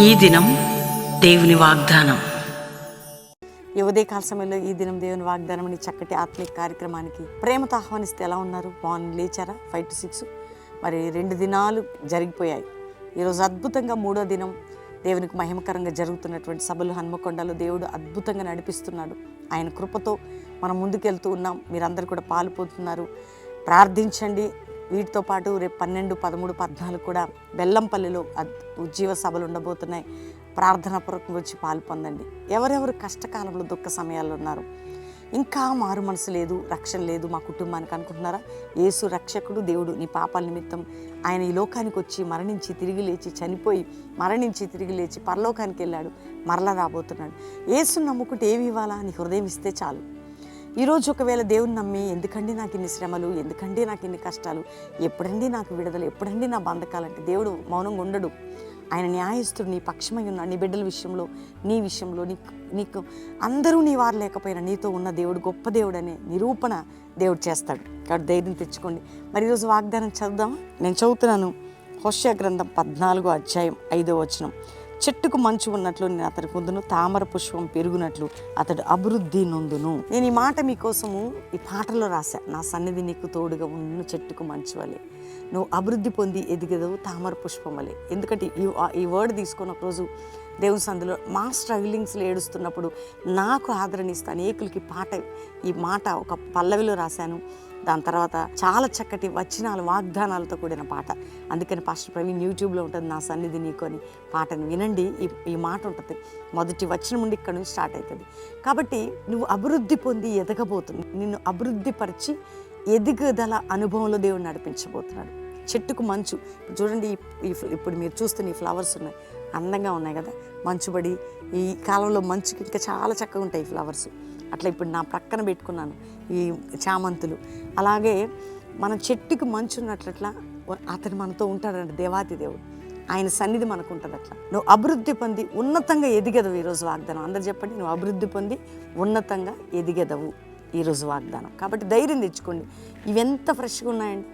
ఈ దినం దేవుని వాగ్దానం. ఈ ఉదయకాల సమయంలో ఈ దినం దేవుని వాగ్దానం అని చక్కటి ఆత్మీయ కార్యక్రమానికి ప్రేమతో ఆహ్వానిస్తే ఎలా ఉన్నారు? మార్నింగ్ లేచారా? 5 to 6 మరి 2 దినాలు జరిగిపోయాయి. ఈరోజు అద్భుతంగా 3వ దినం దేవునికి మహిమకరంగా జరుగుతున్నటువంటి సభలు హన్మకొండలో దేవుడు అద్భుతంగా నడిపిస్తున్నాడు. ఆయన కృపతో మనం ముందుకెళ్తూ ఉన్నాం. మీరందరూ కూడా పాల్పొందుతున్నారు. ప్రార్థించండి. వీటితో పాటు రేపు 12, 13, 14 కూడా బెల్లంపల్లిలో ఉజ్జీవ సభలు ఉండబోతున్నాయి. ప్రార్థన పూర్వకంగా వచ్చి పాల్పొందండి. ఎవరెవరు కష్టకాలంలో దుఃఖ సమయాల్లో ఉన్నారు, ఇంకా మారు మనసు లేదు, రక్షణ లేదు మా కుటుంబానికి అనుకుంటున్నారా? యేసు రక్షకుడు దేవుడు. నీ పాపాల నిమిత్తం ఆయన ఈ లోకానికి వచ్చి మరణించి తిరిగి లేచి, చనిపోయి మరణించి తిరిగి లేచి పరలోకానికి వెళ్ళాడు, మరలా రాబోతున్నాడు. యేసుని నమ్ముకుంటే ఏమి ఇవ్వాలా? నీ హృదయం ఇస్తే చాలు. ఈరోజు ఒకవేళ దేవుని నమ్మి, ఎందుకండి నాకు ఇన్ని శ్రమలు, ఎందుకండి నాకు ఇన్ని కష్టాలు, ఎప్పుడండి నాకు విడుదల, ఎప్పుడండి నా బంధకాలంటే దేవుడు మౌనంగా ఉండడు. ఆయన న్యాయస్తుడు, నీ పక్షమై ఉన్నాడు. నీ బిడ్డల విషయంలో, నీ విషయంలో, నీకు అందరూ నీ వారు లేకపోయినా నీతో ఉన్న దేవుడు గొప్ప దేవుడు అనే నిరూపణ దేవుడు చేస్తాడు. కాబట్టి ధైర్యం తెచ్చుకోండి. మరి ఈరోజు వాగ్దానం చదువుదామా? నేను చదువుతున్నాను హోషేయ గ్రంథం 14వ అధ్యాయం 5వ వచనం. చెట్టుకు మంచు ఉన్నట్లు నేను అతని పొందును, తామర పుష్పం పెరుగునట్లు అతడు అభివృద్ధి నొందును. నేను ఈ మాట మీకోసము ఈ పాటలో రాశా. నా సన్నిధి నీకు తోడుగా ఉండును, చెట్టుకు మంచు వలె నువ్వు అభివృద్ధి పొంది ఎదిగదవు, తామర పుష్పం వలె. ఎందుకంటే ఈ వర్డ్ తీసుకొని ఒకరోజు దేవుని సందులో మా స్ట్రగ్లింగ్స్లో ఏడుస్తున్నప్పుడు నాకు ఆదరణ ఇస్తా అనేకులకి ఈ మాట ఒక పల్లవిలో రాశాను. దాని తర్వాత చాలా చక్కటి వచనాలు, వాగ్దానాలతో కూడిన పాట. అందుకని పాస్టర్ ప్రవీణ్ యూట్యూబ్లో ఉంటుంది నా సన్నిధి నీకు అని పాటను వినండి. ఈ మాట ఉంటుంది, మొదటి వచనం నుండి ఇక్కడ నుంచి స్టార్ట్ అవుతుంది. కాబట్టి నువ్వు అభివృద్ధి పొంది ఎదగబోతుంది. నిన్ను అభివృద్ధిపరిచి ఎదుగుదల అనుభవంలో దేవుడు నడిపించబోతున్నాడు. చెట్టుకు మంచు. చూడండి, ఇప్పుడు మీరు చూస్తున్న ఈ ఫ్లవర్స్ ఉన్నాయి, అందంగా ఉన్నాయి కదా. మంచుబడి ఈ కాలంలో మంచుకి ఇంకా చాలా చక్కగా ఉంటాయి ఈ ఫ్లవర్స్. అట్లా ఇప్పుడు నా ప్రక్కన పెట్టుకున్నాను ఈ చామంతులు. అలాగే మనం చెట్టుకి మంచు ఉన్నట్లట్లా అతను మనతో ఉంటాడంటే దేవాతి దేవుడు, ఆయన సన్నిధి మనకు ఉంటుంది. అట్లా నువ్వు అభివృద్ధి పొంది ఉన్నతంగా ఎదిగెదవు. ఈరోజు వాగ్దానం అందరు చెప్పండి, నువ్వు అభివృద్ధి పొంది ఉన్నతంగా ఎదిగెదవు ఈరోజు వాగ్దానం. కాబట్టి ధైర్యం తెచ్చుకోండి. ఇవెంత ఫ్రెష్గా ఉన్నాయండి.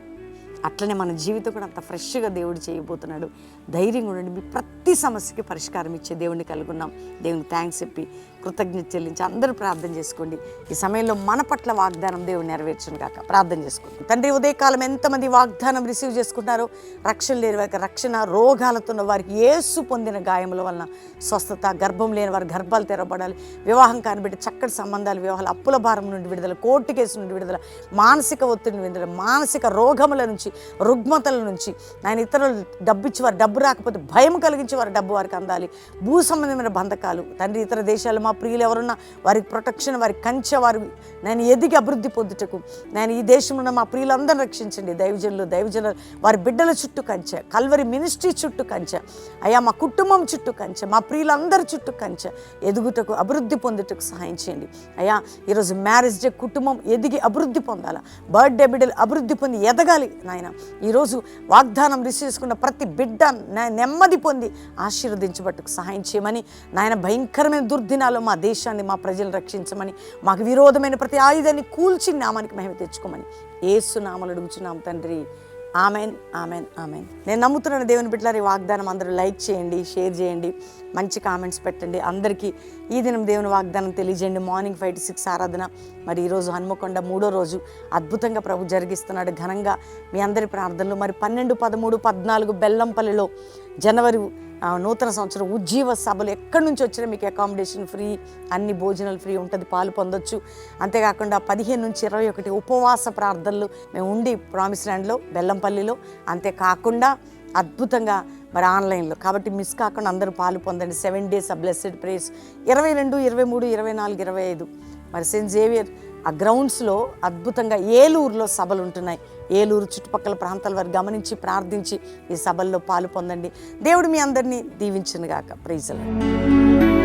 అట్లనే మన జీవితం కూడా అంత ఫ్రెష్గా దేవుడు చేయబోతున్నాడు. ధైర్యంగా ఉండండి. మీ ప్రతి సమస్యకి పరిష్కారం ఇచ్చే దేవుడిని కలుగున్నాం. దేవునికి థ్యాంక్స్ చెప్పి కృతజ్ఞత చెల్లించి అందరూ ప్రార్థన చేసుకోండి. ఈ సమయంలో మన పట్ల వాగ్దానం దేవుడు నెరవేర్చును కాక ప్రార్థన చేసుకోండి. తండ్రి, ఉదయకాలం ఎంతమంది వాగ్దానం రిసీవ్ చేసుకుంటున్నారో, రక్షణ లేని వారికి రక్షణ, రోగాలతో ఉన్న వారికి యేసు పొందిన గాయముల వలన స్వస్థత, గర్భం లేని వారి గర్భాలు తెరవబడాలి, వివాహం కానిబెట్టి చక్కటి సంబంధాలు, వివాహాలు, అప్పుల భారం నుండి విడుదల, కోర్టు కేసు నుండి విడుదల, మానసిక ఒత్తిడిని విడుదల, మానసిక రోగముల నుంచి, రుగ్మతల నుంచి, ఆయన ఇతరులు డబ్బు ఇచ్చి వారు డబ్బు రాకపోతే భయం కలిగించి వారి డబ్బు వారికి అందాలి. భూ సంబంధమైన బంధకాలు తండ్రి, ఇతర దేశాలు మా ప్రియులు ఎవరున్నా వారికి ప్రొటెక్షన్, వారికి కంచె, వారు నేను ఎదిగి అభివృద్ధి పొందుటకు నేను ఈ దేశంలో ఉన్న మా ప్రియులందరినీ రక్షించండి. దైవజనులు వారి బిడ్డల చుట్టూ కంచె, కల్వరి మినిస్ట్రీ చుట్టూ కంచె, అయ్యా మా కుటుంబం చుట్టూ కంచె, మా ప్రియులందరి చుట్టూ కంచె, ఎదుగుటకు అభివృద్ధి పొందుటకు సహాయం చేయండి. అయ్యా ఈరోజు మ్యారేజ్ డే కుటుంబం ఎదిగి అభివృద్ధి పొందాలా, బర్త్డే బిడ్డలు అభివృద్ధి పొంది ఎదగాలి. నాయన ఈరోజు వాగ్దానం రిసీవ్ చేసుకున్న ప్రతి బిడ్డ నెమ్మది పొంది ఆశీర్వదించబట్టుకు సహాయం చేయమని, నాయన భయంకరమైన దుర్దినాల్లో మా దేశాన్ని, మా ప్రజలను రక్షించమని, మాకు విరోధమైన ప్రతి ఆయుధాన్ని కూల్చి నామానికి మహిమ తెచ్చుకోమని యేసు నామములో అడుగుచున్నాం తండ్రి. Amen, amen, amen. నేను నమ్ముతున్నాను దేవుని బిడ్డలారా, ఈ వాగ్దానం అందరూ లైక్ చేయండి, షేర్ చేయండి, మంచి కామెంట్స్ పెట్టండి. అందరికీ ఈ దినం దేవుని వాగ్దానం తెలియజేయండి. మార్నింగ్ 5 to 6 ఆరాధన. మరి ఈరోజు హన్మకొండ 3వ రోజు అద్భుతంగా ప్రభు జరిగిస్తున్నాడు ఘనంగా. మీ అందరి ప్రార్థనలు. మరి 12, 13, 14 బెల్లంపల్లిలో జనవరి నూతన సంవత్సరం ఉజ్జీవ సభలు ఎక్కడి నుంచి వచ్చినా మీకు అకామిడేషన్ ఫ్రీ, అన్ని భోజనాలు ఫ్రీ ఉంటుంది, పాలు పొందొచ్చు. అంతేకాకుండా 15 నుంచి 21 ఉపవాస ప్రార్థనలు మేము ఉండి ప్రామిస్ ల్యాండ్లో బెల్లంపల్లిలో. అంతేకాకుండా అద్భుతంగా మరి ఆన్లైన్లో. కాబట్టి మిస్ కాకుండా అందరూ పాలు పొందండి. 7 days బ్లెస్డ్ ప్రేయర్స్ 22, 23, 24, 25 మరి సెయింట్ జేవియర్ ఆ గ్రౌండ్స్లో అద్భుతంగా. ఏలూరులో సభలు ఉంటున్నాయి. ఏలూరు చుట్టుపక్కల ప్రాంతాల వారు గమనించి ప్రార్థించి ఈ సభల్లో పాలు పొందండి. దేవుడు మీ అందరినీ దీవించును గాక. Praise the lord.